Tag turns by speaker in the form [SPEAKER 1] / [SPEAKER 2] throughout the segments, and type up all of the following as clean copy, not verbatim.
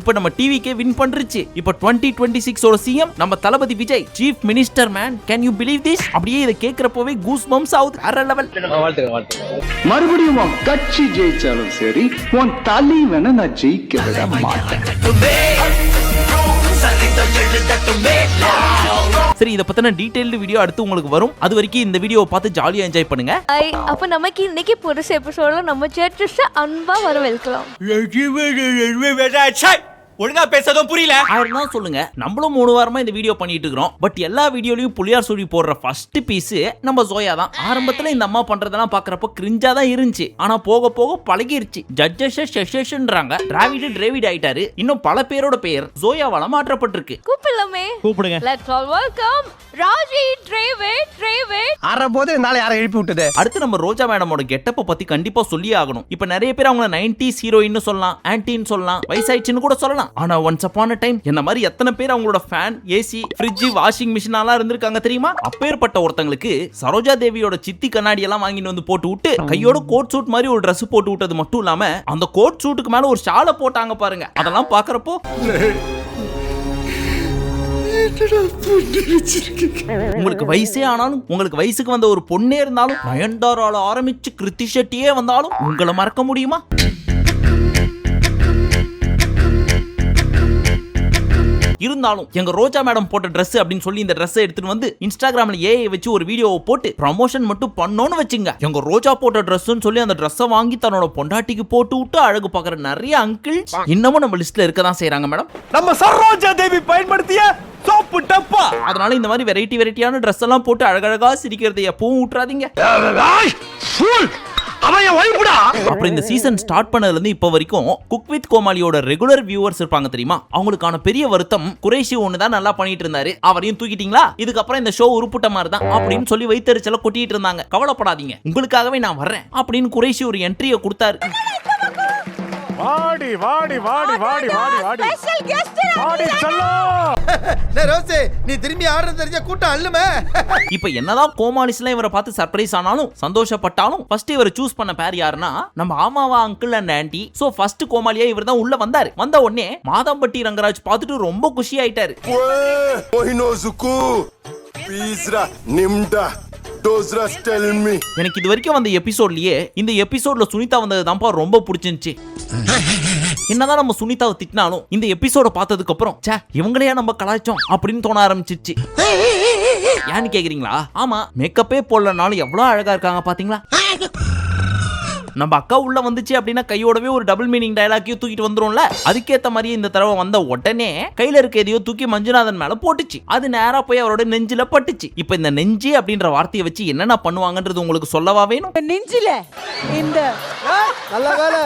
[SPEAKER 1] இப்போ நம்ம டிவிக்கே வின் பண்றச்சு. இப்போ 2026 ஓட சிஎம் நம்ம Thalapathy Vijay, chief minister man. Can you believe this? அப்படியே இத கேக்குறப்பவே கூஸ் பம்ப்ஸ் ஆகுது. வேற லெவல்.
[SPEAKER 2] மறுபடியும் கட்சி ஜெயிச்சாலும் சரி, உன் தலைவனை நான் ஜெயிக்க விட மாட்டேன்.
[SPEAKER 1] சரி, இத பத்தின டீடைல்டு வீடியோ அடுத்து உங்களுக்கு வரும். அது வரைக்கும் இந்த வீடியோவை பார்த்து ஜாலியா என்ஜாய் பண்ணுங்க.
[SPEAKER 3] அப்ப நமக்கு இன்னைக்கு புதுசு எபிசோட்ல நம்ம சேர்த்து அன்பா வரவேற்கலாம்.
[SPEAKER 1] ஒழுங்கா பேசதும் புரியல. ஆயிரம் சொல்லுங்க. நம்மளும் 3 வாரமா இந்த வீடியோ பண்ணிட்டு இருக்கோம். பட் எல்லா வீடியோலயும் புளியார் சொல்லி போடுற ஃபர்ஸ்ட் பீஸ் நம்ம ஜோயா தான். ஆரம்பத்துல இந்த அம்மா பண்றதெல்லாம் பாக்குறப்ப கிரிஞ்சா தான் இருந்துச்சு. ஆனா போக போக பழகிருச்சு. ஜட்ஜஸ் செஷன்ன்றாங்க. டிராவிட் ஆயிட்டாரு. இன்னும் பல பேரோட பெயர் ஜோயாவால மாற்றப்பட்டிருக்கு.
[SPEAKER 3] கூப்பிடலாமே?
[SPEAKER 1] கூப்பிடுங்க.
[SPEAKER 3] Let's all welcome Raji Dravid.
[SPEAKER 4] ஆறபோது நாளை யாரை எழுப்பி விட்டது?
[SPEAKER 1] அடுத்து நம்ம ரோஜா மேடமோட கெட்டப்ப பத்தி கண்டிப்பா சொல்லியே ஆகணும். இப்ப நிறைய பேர் அவங்க 90s ஹீரோயின்னு சொல்லலாம், ஆன்டின்னு சொல்லலாம், வயசாயிடுச்சுன்னு கூட சொல்லலாம். ஆனா ஒன்ஸ் அப்பான் அ டைம் என்ன மாதிரி எத்தனை பேர் அவங்களோட fan, AC, fridge, washing machine எல்லாம் இருந்திருக்காங்க தெரியுமா? அப்பேற்பட்ட ஒருத்தங்களுக்கு சரோஜா தேவியோட சித்தி கண்ணாடி எல்லாம் வாங்கிட்டு வந்து போட்டு விட்டு கையோட கோட் சூட் மாதிரி ஒரு Dress போட்டு விட்டது மட்டும் இல்லாம அந்த கோட் சூட்டுக்கு மேல ஒரு ஷாலை போட்டாங்க பாருங்க. அதெல்லாம் பாக்குறப்போ உங்களுக்கு வயசே ஆனாலும், உங்களுக்கு வயசுக்கு வந்த ஒரு பொண்ணே இருந்தாலும், நயன்தாரால ஆரம்பிச்சு கிருத்தி ஷெட்டியே வந்தாலும் உங்களை மறக்க முடியுமா? இருந்தாலும் எங்க ரோஜா மேடம் போட்ட Dress அப்படின்னு சொல்லி இந்த Dress எடுத்துட்டு வந்து இன்ஸ்டாகிராம்ல ஏஐ வச்சு ஒரு வீடியோவை போட்டு ப்ரமோஷன் மட்டும் பண்ணோன்னு வச்சுங்க. எங்க ரோஜா போட்ட Dressன்னு சொல்லி அந்த Dress வாங்கி தன்னோட பொண்டாட்டிக்கு போட்டு விட்டு அழகு பாக்குற நிறைய அங்கிள் இன்னமும் நம்ம லிஸ்ட்ல இருக்க தான் செய்யறாங்க மேடம்.
[SPEAKER 4] நம்ம சரோஜா தேவி பயன்படுத்திய சோப்பு டப்பா.
[SPEAKER 1] அதனால இந்த மாதிரி வெரைட்டியான Dress எல்லாம் போட்டு அழகழகா சிரிக்கிறதை எப்பவும் விட்டுறாதீங்க. அப்புறம் இந்த சீசன் ஸ்டார்ட் பண்ணதுல இருந்து இப்ப வரைக்கும் குக் வித் கோமாளியோட ரெகுலர் வியூவர்ஸ் இருப்பாங்க தெரியுமா? அவங்களுக்கான பெரிய வருத்தம் குறைஷி ஒண்ணுதான் நல்லா பண்ணிட்டு இருந்தாரு, அவரையும் தூக்கிட்டீங்களா, இதுக்கப்புறம் இந்த ஷோ உருப்புட்ட மாதிரி தான் அப்படின்னு சொல்லி வைத்தறிச்சல கொட்டிட்டு இருந்தாங்க. கவலைப்படாதீங்க, உங்களுக்காகவே நான் வர்றேன் அப்படின்னு குறைஷி ஒரு என்ட்ரியை கொடுத்தாரு.
[SPEAKER 5] வாடி வாடி வாடி வாடி வாடி வாடி ஸ்பெஷல் கெஸ்ட் வாடி செல்லோ.
[SPEAKER 4] டேய் ரோசே, நீ திரும்பி ஆடுறது தெரிஞ்ச கூட்டம் அல்லுமே.
[SPEAKER 1] இப்போ என்னதான் கோமாளிஸ்ல இவரை பார்த்து சர்ப்ரைஸ் ஆனாலும் சந்தோஷப்பட்டாலும் ஃபர்ஸ்ட் இவரை சூஸ் பண்ண பேர் யாருன்னா நம்ம ஆமாவா uncle and aunty. So first கோமாளியா இவர் தான் உள்ள வந்தாரு. வந்த உடனே மாதம்பட்டி ரங்கராஜ் பார்த்துட்டு ரொம்ப குஷி ஆயிட்டாரு. எனக்கு இது வரைக்கும் வந்த எபிசோட்லயே இந்த எபிசோட்ல சுனிதா வந்ததுதான்ப்பா ரொம்ப பிடிச்சிருந்துச்சு. என்னதான் நம்ம சுனிதாவை திட்டினாலும் இந்த எபிசோட பார்த்ததுக்கு அப்புறம் இவங்களையா நம்ம கலாய்ச்சோம் அப்படின்னு தோண ஆரம்பிச்சிச்சு. ஏன்னு கேக்குறீங்களா? ஆமா, மேக்கப்பே போடலனாலும் எவ்வளவு அழகா இருக்காங்க பாத்தீங்களா? நம்ம அக்கா உள்ள வந்துச்சு அப்படின்னா கையோடவே ஒரு டபுள் மீனிங் டயலாக்கையும் தூக்கிட்டு வந்துரும்ல. அதுக்கேத்த மாதிரி இந்த தடவை வந்த உடனே கையில இருக்க எதையோ தூக்கி மஞ்சுநாதன் மேல போட்டுச்சு. அது நேரா போய் அவரோட நெஞ்சில பட்டுச்சு. இப்ப இந்த நெஞ்சு அப்படின்ற வார்த்தையை வச்சு என்னென்ன பண்ணுவாங்கன்றது உங்களுக்கு சொல்லவா வேணும்?
[SPEAKER 6] நெஞ்சில இந்த
[SPEAKER 4] நல்ல வேலை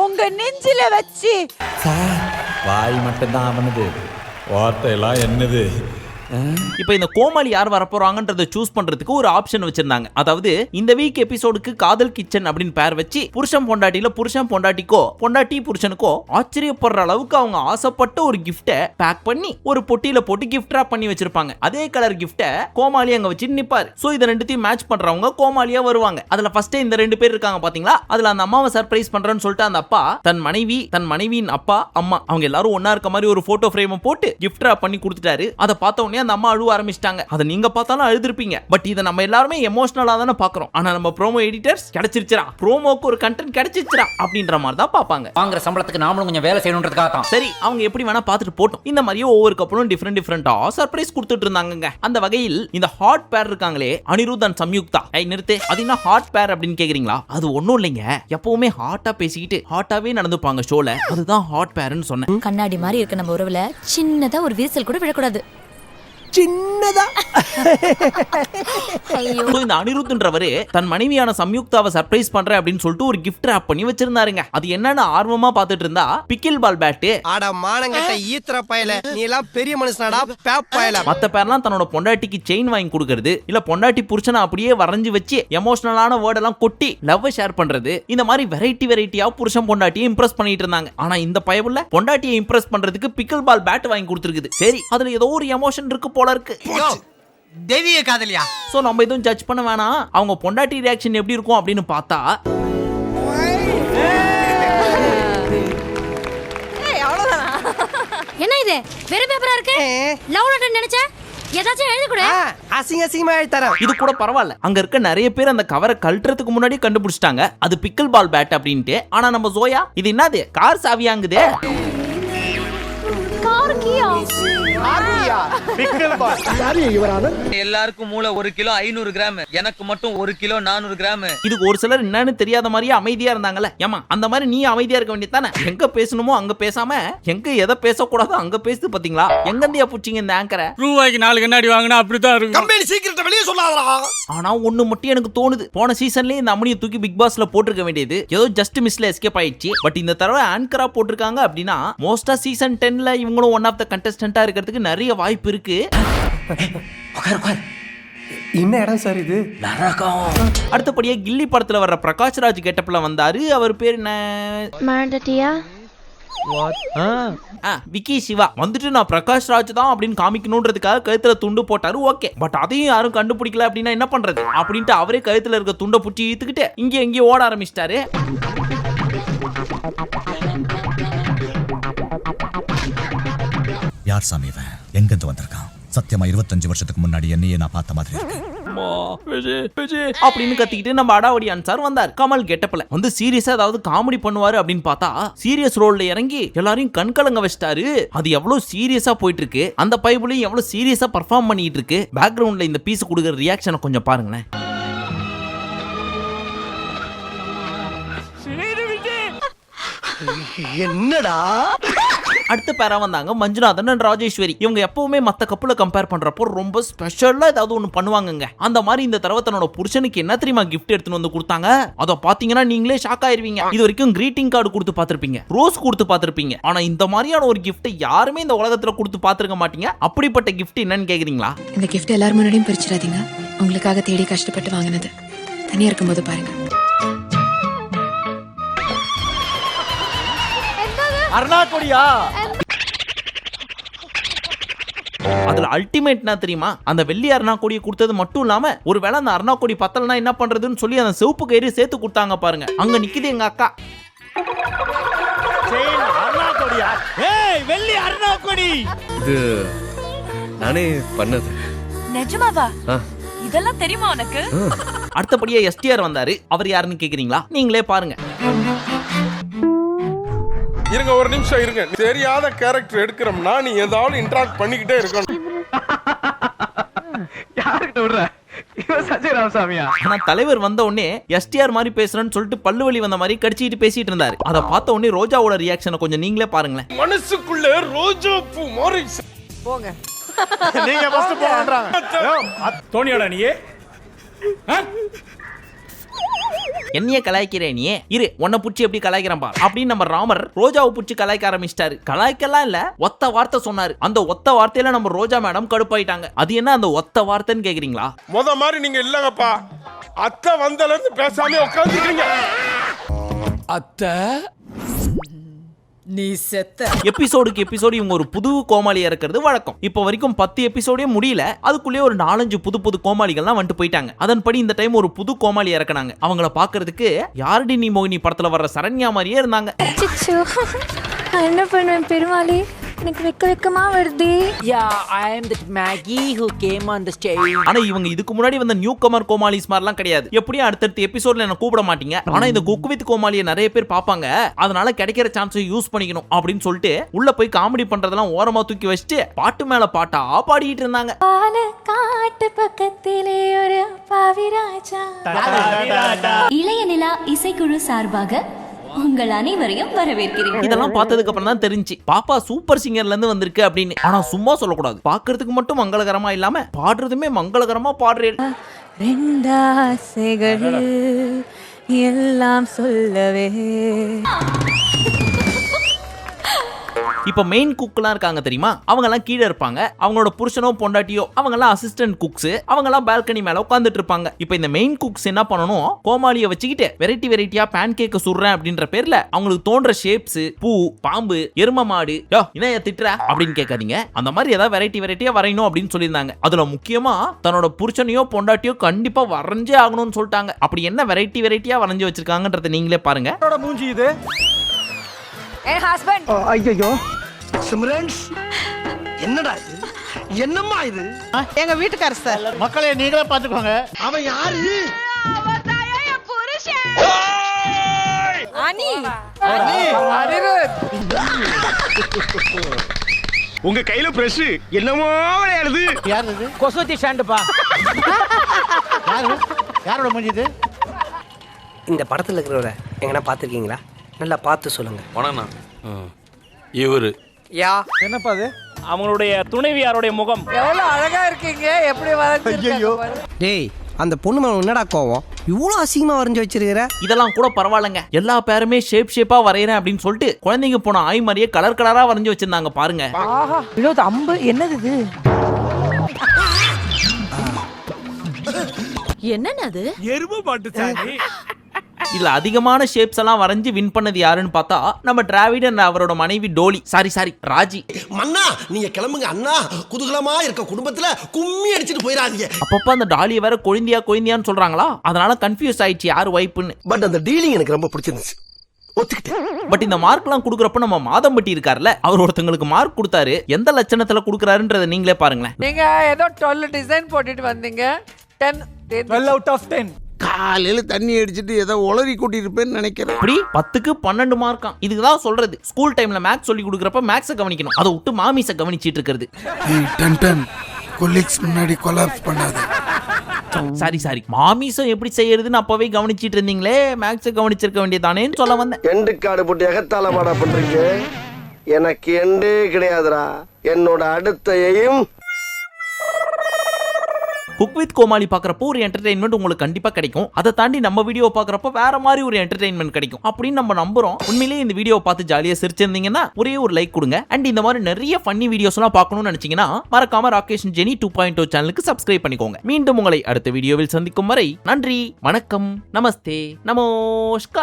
[SPEAKER 6] உங்க நெஞ்சில வச்சு
[SPEAKER 7] வாய் மட்டும் தான் அவனது, வார்த்தையெல்லாம் என்னது?
[SPEAKER 1] இப்ப இந்த கோமாளி யார் வரப்போறாங்கன்றத சூஸ் பண்றதுக்கு ஒரு ஆப்ஷன் வச்சிருந்தாங்க. அதாவது இந்த வீக் எபிசோடுக்கு காதல் கிச்சன் அப்படின்னு பேர் வச்சு புருஷன் பொண்டாட்டில புருஷன் பொண்டாட்டிக்கோ பொண்டாட்டி புருஷனுக்கோ ஆச்சரியப்படுற அளவுக்கு அவங்க ஆசைப்பட்ட ஒரு கிஃப்ட பேக் பண்ணி ஒரு பொட்டியில போட்டு கிஃப்ட் ராப் பண்ணி வச்சிருப்பாங்க. அதே கலர் கிஃப்ட கோமாளி அங்க வச்சு நிப்பாரு. சோ இத ரெண்டுத்தையும் மேட்ச் பண்றவங்க கோமாளியா வருவாங்க. அதுல ஃபர்ஸ்ட் இந்த 2 பேர் இருக்காங்க பாத்தீங்களா? அதுல அந்த அம்மாவை சர்ப்ரைஸ் பண்றேன்னு சொல்லிட்டு அந்த அப்பா தன் மனைவியின் அப்பா அம்மா அவங்க எல்லாரும் ஒன்னா இருக்க மாதிரி ஒரு போட்டோ ஃப்ரேம் போட்டு கிஃப்ட் ராப் பண்ணி கொடுத்துட்டாரு. அதை பார்த்த உடனே அந்த அம்மா அழுவ ஆரம்பிச்சிட்டாங்க. அதை நீங்க பார்த்தாலும் அழுதுருப்பீங்க. பட் இதை நம்ம எல்லாருமே எமோஷனலா தானே பாக்குறோம். ஆனா நம்ம ப்ரோமோ எடிட்டர்ஸ் கிடைச்சிருச்சா, ப்ரோமோக்கு ஒரு கண்டென்ட் கிடைச்சிருச்சா அப்படின்ற மாதிரி தான் பாப்பாங்க.
[SPEAKER 8] வாங்குற சம்பளத்துக்கு நாமளும் கொஞ்சம் வேலை செய்யணும்ன்றதுக்காக தான்.
[SPEAKER 1] சரி, அவங்க எப்படி வேணா பார்த்துட்டு போட்டோம். இந்த மாதிரியே ஒவ்வொரு கப்பலும் டிஃபரெண்டா சர்ப்ரைஸ் கொடுத்துட்டு இருந்தாங்க. அந்த வகையில் இந்த ஹாட் பேர் இருக்காங்களே அனிருத் அண்ட் சம்யுக்தா. நிறுத்து, அது என்ன ஹாட் பேர் அப்படின்னு கேக்குறீங்களா? அது ஒண்ணும் இல்லைங்க, எப்பவுமே ஹாட்டா பேசிக்கிட்டு ஹாட்டாவே நடந்துப்பாங்க ஷோல. அதுதான் ஹாட் பேர்னு சொன்னேன்.
[SPEAKER 3] கண்ணாடி மாதிரி இருக்க நம்ம உறவுல சின்னதா ஒரு விரிசல் கூட விழக்கூடாது.
[SPEAKER 4] சின்னதா
[SPEAKER 1] இந்த அனிருத்ன்றவரு தன் மனைவியான சம்யுக்தாவை சர்ப்ரைஸ் பண்றேன் அப்படின்னு சொல்லிட்டு ஒரு கிஃப்ட் ராப் பண்ணி வச்சிருந்தாருங்க. அது என்னன்னு ஆர்வமா பார்த்துட்டு இருந்தா பிக்கில் பால் பேட்.
[SPEAKER 4] ஆட மானங்கட்ட ஈத்ர பயல, நீ எல்லாம் பெரிய மனுஷனாடா பேப் பயல.
[SPEAKER 1] மத்த பேர்லாம் தன்னோட பொண்டாட்டிக்கு செயின் வாங்கி கொடுக்கிறது, இல்ல பொண்டாட்டி புருஷனை அப்படியே வரைஞ்சு வச்சு எமோஷனலான வேர்ட் எல்லாம் கொட்டி லவ் ஷேர் பண்றது, இந்த மாதிரி வெரைட்டியா புருஷன் பொண்டாட்டியை இம்ப்ரெஸ் பண்ணிட்டு இருந்தாங்க. ஆனா இந்த பயவுல பொண்டாட்டியை இம்ப்ரெஸ் பண்றதுக்கு பிக்கில் பால் பேட் வாங்கி கொடுத்துருக்குது. சரி, அதுல ஏதோ ஒரு எமோஷன் இருக்கு போல இருக்கு.
[SPEAKER 8] தேவிய காதலியா?
[SPEAKER 1] சோ நம்ம எதுவும் ஜட்ஜ் பண்ண வேணாம். அவங்க பொண்டாட்டி ரியாக்ஷன் எப்படி இருக்கும் அப்படின்னு பார்த்தா
[SPEAKER 9] இது வெறும் பேப்பரா இருக்கு லவ் லெட்டர் நினைச்சேன் ஏதாச்சும் எழுதி கொடு
[SPEAKER 4] அசிங்கமா எழுதி தரேன்
[SPEAKER 1] இது கூட பரவாயில்ல, அங்க இருக்க நிறைய பேர் அந்த கவரை கழட்டுறதுக்கு முன்னாடி கண்டுபிடிச்சிட்டாங்க அது பிக்கல் பால் பேட் அப்படின்ட்டு. ஆனா நம்ம ஜோயா இது என்னது கார் சாவியாங்குதே.
[SPEAKER 3] கார் கீயா
[SPEAKER 8] எல்லாருக்கும் மூளை 1 கிலோ 500 கிராம், எனக்கு மட்டும் 1 கிலோ 400 கிராம்.
[SPEAKER 1] இதுக்கு ஒரு சிலர் என்னன்னு தெரியாத மாதிரியே அமைதியா இருந்தாங்கல்ல. ஏமா அந்த மாதிரி நீ அமைதியா இருக்க வேண்டியதானே? எங்க பேசணுமோ அங்க பேசாம எங்க எதை பேசக்கூடாதோ அங்க பேசுது பாத்தீங்களா? எங்க இருந்தியா புடிச்சிங்க இந்த ஆங்கரை?
[SPEAKER 5] ரூபாய்க்கு 4 கண்ணாடி வாங்கினா அப்படிதான் இருக்கும்.
[SPEAKER 4] கம்பெனி சீக்கிரத்தை வெளியே சொல்லாதடா.
[SPEAKER 1] ஆனா ஒண்ணு மட்டும் எனக்கு தோணுது, போன சீசன்லயே இந்த அம்மனியை தூக்கி பிக் பாஸ்ல போட்டிருக்க வேண்டியது ஏதோ ஜஸ்ட் மிஸ்ல எஸ்கேப் ஆயிடுச்சு. பட் இந்த தடவை ஆங்கரா போட்டிருக்காங்க அப்படின்னா மோஸ்டா சீசன் 10ல இவங்களும் ஒன் ஆஃப் த கண்டஸ்டன்டா இருக்கிறதுக்கு நிறைய வாய்ப்பு இருக்கு.
[SPEAKER 4] என்ன இடம் சார் இது?
[SPEAKER 1] அடுத்தபடியா கில்லி படத்துல வர்ற பிரகாஷ்ராஜ் கெட்டப்ல வந்தாரு. அவர் பேர் என்ன?
[SPEAKER 3] மறந்துட்டியா?
[SPEAKER 1] விக்கி சிவா வந்துட்டு நான் பிரகாஷ்ராஜ் தான் அப்படின்னு காமிக்கணும்ன்றதுக்காக கழுத்துல துண்டு போட்டாரு. ஓகே, பட் அதையும் யாரும் கண்டுபிடிக்கல அப்படின்னா என்ன பண்றது அப்படின்ட்டு அவரே கழுத்துல இருக்க துண்டை புடிச்சு இழுத்துக்கிட்டு இங்க எங்கேயும் ஓட ஆரம்பிச்சிட்டாரு.
[SPEAKER 10] யார் சாமி இவன்? எங்கிருந்து வந்திருக்கான்? சத்தியமா 25 வருஷத்துக்கு முன்னாடி என்னையே நான் பார்த்த மாதிரி இருக்கு.
[SPEAKER 1] அப்படின்னு கத்திக்கிட்டு நம்ம அடாவடியான் சார் வந்தார். கமல் கெட்டப்ல வந்து சீரியஸா ஏதாவது காமெடி பண்ணுவாரு அப்படின்னு பார்த்தா சீரியஸ் ரோல்ல இறங்கி எல்லாரையும் கண்கலங்க வச்சிட்டாரு. அது எவ்வளவு சீரியஸா போயிட்டு இருக்கு, அந்த பைபிளையும் எவ்வளவு சீரியஸா பர்ஃபார்ம் பண்ணிட்டு இருக்கு. பேக்ரவுண்ட்ல இந்த பீஸ் கொடுக்குற ரியாக்ஷனை கொஞ்சம் பாருங்களேன்.
[SPEAKER 4] என்னடா?
[SPEAKER 1] அடுத்த பேரா வந்தாங்க மஞ்சுநாதன் அண்ட் ராஜேஸ்வரி. இவங்க எப்பவுமே மத்த கப்புல கம்பேர் பண்றப்போ ரொம்ப ஸ்பெஷலா ஏதாவது ஒண்ணு பண்ணுவாங்கங்க. அந்த மாதிரி இந்த தடவை தன்னோட புருஷனுக்கு என்ன தெரியுமா கிஃப்ட் எடுத்துன்னு வந்து கொடுத்தாங்க? அத பாத்தீங்கன்னா நீங்களே ஷாக் ஆயிருவீங்க. இது வரைக்கும் கிரீட்டிங் கார்டு கொடுத்து பாத்திருப்பீங்க, ரோஸ் கொடுத்து பாத்திருப்பீங்க. ஆனா இந்த மாதிரியான ஒரு கிஃப்ட் யாருமே இந்த உலகத்துல கொடுத்து பாத்திருக்க மாட்டீங்க. அப்படிப்பட்ட கிஃப்ட் என்னன்னு கேக்குறீங்களா?
[SPEAKER 11] இந்த கிஃப்ட் எல்லாரும் முன்னாடியும் பிரிச்சிடாதீங்க. உங்களுக்காக தேடி கஷ்டப்பட்டு வாங்கினது. தனியா இருக்கும்போது பாருங்க.
[SPEAKER 5] அருணாக்கொடியா?
[SPEAKER 1] அதுல அல்டிமேட்னா தெரியுமா, அந்த வெள்ளி அருணா கொடியை கொடுத்தது மட்டும் இல்லாம ஒருவேளை அந்த அருணா கொடி பத்தலனா என்ன பண்றதுன்னு சொல்லி அந்த சிவப்பு கயிறு சேர்த்து கொடுத்தாங்க பாருங்க. அங்க நிக்குது எங்க அக்கா.
[SPEAKER 5] அருணாக்கொடியா? ஏய் வெள்ளி அருணாக்கொடி.
[SPEAKER 4] இது நானே பண்ணது.
[SPEAKER 6] நிஜமாவா? இதெல்லாம் தெரியுமா உனக்கு?
[SPEAKER 1] அடுத்தபடியா எஸ்டிஆர் வந்தாரு. அவர் யாருன்னு கேக்குறீங்களா? நீங்களே பாருங்க.
[SPEAKER 5] இருங்க ஒரு நிமிஷம் இருங்க. தெரியாத கேரக்டர் எடுக்கிறோம்னா நீ ஏதாவது இன்டராக்ட் பண்ணிக்கிட்டே இருக்கணும்.
[SPEAKER 2] யாருக்கிட்ட விடுற? இவன் சஞ்சய் ராமசாமியா?
[SPEAKER 1] ஆனா தலைவர் வந்த உடனே எஸ்டிஆர் மாதிரி பேசுறேன்னு சொல்லிட்டு பல்லு வலி வந்த மாதிரி கடிச்சிட்டு பேசிட்டு இருந்தாரு. அதை பார்த்த உடனே ரோஜாவோட ரியாக்ஷனை கொஞ்சம் நீங்களே பாருங்களேன்.
[SPEAKER 5] மனசுக்குள்ள ரோஜா பூ மாதிரி
[SPEAKER 6] போங்க.
[SPEAKER 5] நீங்க ஃபர்ஸ்ட் போங்கன்றாங்க. தோனியோட நீ
[SPEAKER 1] என்னைய கலாய்க்கிறே நீ இரு, உன்னை புடிச்சு எப்படி கலாய்க்கிறான் பார் அப்படின்னு நம்ம ராமர் ரோஜாவை புடிச்சு கலாய்க்க ஆரம்பிச்சிட்டாரு. கலாய்க்கலாம் இல்ல, ஒத்த வார்த்தை சொன்னாரு. அந்த ஒத்த வார்த்தையில நம்ம ரோஜா மேடம் கடுப்பாயிட்டாங்க. அது என்ன அந்த ஒத்த வார்த்தைன்னு கேக்குறீங்களா?
[SPEAKER 5] முத மாதிரி நீங்க இல்லங்கப்பா. அத்தை வந்தல இருந்து பேசாம உட்கார்ந்துட்டீங்க.
[SPEAKER 6] அத்தை நீ செத்த.
[SPEAKER 1] எபிசோடுக்கு எபிசோடு இவங்க ஒரு புது கோமாளி இறக்குறது வழக்கம். இப்போ வரைக்கும் 10 எபிசோடே முடியல, அதுக்குள்ளே ஒரு 4-5 புது கோமாளிகள்லாம் வந்துட்டு போயிட்டாங்க. அதன்படி இந்த டைம் ஒரு புது கோமாளி இறக்குனாங்க. அவங்கள பாக்குறதுக்கு யாரடி நீ மோகினி படத்துல வர்ற சரண்யா மாதிரியே இருந்தாங்க.
[SPEAKER 3] என்ன பண்ணுவேன் பெருமாளே, எனக்கு வெக்கமா வருது.
[SPEAKER 6] I am that Maggie who came on the stage.
[SPEAKER 1] ஆனா இவங்க இதுக்கு முன்னாடி வந்த நியூ கமர் கோமாளிஸ் மாதிரிலாம் கிடையாது. எப்படியும் அடுத்தடுத்த எபிசோட்ல என்ன கூப்பிட மாட்டீங்க. ஆனா இந்த குக் வித் கோமாளியை நிறைய பேர் பாப்பாங்க, அதனால கிடைக்கிற சான்ஸை யூஸ் பண்ணிக்கணும் அப்படின்னு சொல்லிட்டு உள்ள போய் காமெடி பண்றதெல்லாம் ஓரமா தூக்கி வச்சுட்டு பாட்டு மேல பாட்டா பாடிட்டு இருந்தாங்க.
[SPEAKER 3] காட்டு பக்கத்திலே ஒரு பாவிராஜா.
[SPEAKER 9] இளைய நிலா இசைக்குழு சார்பாக உங்கள் அனைவரையும் வரவேற்கிறேன்.
[SPEAKER 1] இதெல்லாம் பார்த்ததுக்கு அப்புறம் தான் தெரிஞ்சு பாப்பா சூப்பர் சிங்கர்ல இருந்து வந்திருக்கு அப்படின்னு. ஆனா சும்மா சொல்லக்கூடாது, பாக்குறதுக்கு மட்டும் மங்களகரமா இல்லாம பாடுறதுமே மங்களகரமா பாடுறேன்.
[SPEAKER 3] ரெண்டாசைகள் எல்லாம் சொல்லவே.
[SPEAKER 1] இப்ப மெயின் குக்லாம் இருக்காங்க தெரியுமா, அவங்க எல்லாம் கீழே இருப்பாங்க. அவங்களோட புருஷனோ பொண்டாட்டியோ அவங்க எல்லாம் அசிஸ்டன்ட் குக்ஸ், அவங்க எல்லாம் பால்கனி மேல உட்கார்ந்துட்டு இருப்பாங்க. இப்ப இந்த மெயின் குக்ஸ் என்ன பண்ணணும், கோமாளியை வச்சுக்கிட்டு வெரைட்டியா பேன் கேக்க சுடுறேன் அப்படின்ற பேர்ல அவங்களுக்கு தோன்ற ஷேப்ஸ், பூ, பாம்பு, எரும மாடு, என்ன திட்டுற அப்படின்னு கேட்காதீங்க. அந்த மாதிரி ஏதாவது வெரைட்டியா வரையணும் அப்படின்னு சொல்லியிருந்தாங்க. அதுல முக்கியமா தன்னோட புருஷனையோ பொண்டாட்டியோ கண்டிப்பா வரைஞ்சே ஆகணும்னு சொல்லிட்டாங்க. அப்படி என்ன வெரைட்டியா வரைஞ்சு வச்சிருக்காங்கன்றத நீங்களே பாருங்க.
[SPEAKER 5] மூஞ்சி இது
[SPEAKER 6] என் ஹஸ்பண்ட்.
[SPEAKER 2] ஐயோ
[SPEAKER 4] சிம்ரன்ஸ் என்னடா இது என்னம்மா இது
[SPEAKER 6] எங்க வீட்டுக்காரர் சார்.
[SPEAKER 4] மக்களே நீங்களே பாத்துக்கோங்க. அவன் யாரு? உங்க கையில பிரஷ் என்னமோ விளையாடுது. யாரு இது?
[SPEAKER 6] கொசுவத்தி ஸ்டாண்டுப்பா.
[SPEAKER 4] யாரோட மூஞ்சி?
[SPEAKER 12] இந்த படத்துல இருக்கிறவரை எங்கன்னா பாத்திருக்கீங்களா? நல்லா பார்த்து சொல்லுங்க.
[SPEAKER 5] வணண்ணா இவரு
[SPEAKER 12] யா
[SPEAKER 4] என்னப்பா அது?
[SPEAKER 8] அவங்களுடைய துணைவியாருடைய முகம்
[SPEAKER 6] எவ்வளவு அழகா இருக்கீங்க. எப்படி வரைஞ்சிருக்கீங்க.
[SPEAKER 4] டேய் அந்த பொண்ணு மேல என்னடா கோவம்? இவ்வளவு அசிங்கமா வரைஞ்சு வச்சிருக்கிற.
[SPEAKER 1] இதெல்லாம் கூட பரவாயில்லைங்க. எல்லா பேருமே ஷேப்பா வரையறேன் அப்படின்னு சொல்லிட்டு குழந்தைங்க போன ஆய் மாதிரியே கலர் கலரா வரைஞ்சு வச்சிருந்தாங்க பாருங்க.
[SPEAKER 6] ஆஹா வினோத் அம்பு என்னது இது?
[SPEAKER 9] என்னன்னு அது?
[SPEAKER 4] எருமை மாட்டு சாணி.
[SPEAKER 1] இதுல அதிகமான ஷேப்ஸ் எல்லாம் வரைஞ்சு வின் பண்ணது யாருன்னு பார்த்தா நம்ம டிராவிடன் அவரோட மனைவி டோலி சாரி ராஜி.
[SPEAKER 4] மன்னா நீங்க கிளம்புங்க அண்ணா. குதூகலமா இருக்க குடும்பத்துல கும்மி அடிச்சிட்டு போயிடாதீங்க.
[SPEAKER 1] அப்பப்ப அந்த டாலியை வேற கொழுந்தியான்னு சொல்றாங்களா, அதனால கன்ஃபியூஸ் ஆயிடுச்சு யாரு வைப்புன்னு.
[SPEAKER 4] பட் அந்த டீலிங் எனக்கு ரொம்ப பிடிச்சிருந்துச்சு.
[SPEAKER 1] பட் இந்த மார்க் எல்லாம் குடுக்கறப்ப நம்ம மாதம்பட்டி இருக்காருல்ல, அவர் ஒருத்தங்களுக்கு மார்க் கொடுத்தாரு. எந்த லட்சணத்துல குடுக்கறாருன்றதை நீங்களே பாருங்களேன்.
[SPEAKER 6] நீங்க ஏதோ 12 டிசைன் போட்டுட்டு வந்தீங்க. 12 out of 10.
[SPEAKER 4] காலையில தண்ணி அடிச்சிட்டு ஏதோ உளறி கூட்டிட்டு இருப்பேன்னு நினைக்கிறேன்.
[SPEAKER 1] இப்படி 10க்கு 12 மார்க்காம். இதுதான் சொல்றது, ஸ்கூல் டைம்ல மேக்ஸ் சொல்லி கொடுக்கறப்ப மேக்ஸை கவனிக்கணும், அதை விட்டு மாமிசை கவனிச்சிட்டு இருக்கிறது.
[SPEAKER 4] கொலீக்ஸ் முன்னாடி கொலாப்ஸ் பண்ணாத.
[SPEAKER 1] சாரி மாமிசம் எப்படி செய்யறதுன்னு அப்பவே கவனிச்சிட்டு இருந்தீங்களே, மேக்ஸை கவனிச்சிருக்க வேண்டியதானேன்னு சொல்ல வந்தேன்.
[SPEAKER 4] எண்டு காடு போட்டு எகத்தால மாடா பண்றீங்க. எனக்கு எண்டே கிடையாதுடா. என்னோட அடுத்த எய்ம்
[SPEAKER 1] குக் வித் கோமாளி பாக்குறப்போ ஒரு என்டர்டைன்மெண்ட் உங்களுக்கு கண்டிப்பா கிடைக்கும். அதை தாண்டி நம்ம வீடியோ பாக்குறப்ப வேற மாதிரி ஒரு என்டர்டைன்மெண்ட் கிடைக்கும் அப்படின்னு நம்ம நம்புறோம். உண்மையிலேயே இந்த வீடியோ பார்த்து ஜாலியா சிரிச்சிருந்தீங்கன்னா ஒரே ஒரு லைக் கொடுங்க. அண்ட் இந்த மாதிரி நிறைய ஃபன்னி வீடியோஸ் எல்லாம் பார்க்கணும்னு நினைச்சீங்கன்னா மறக்காம ராகேஷ் ஜெனி 2.0 சேனலுக்கு சப்ஸ்கிரைப் பண்ணிக்கோங்க. மீண்டும் உங்களை அடுத்த வீடியோவில் சந்திக்கும் வரை நன்றி, வணக்கம், நமஸ்தே, நமஸ்கார்.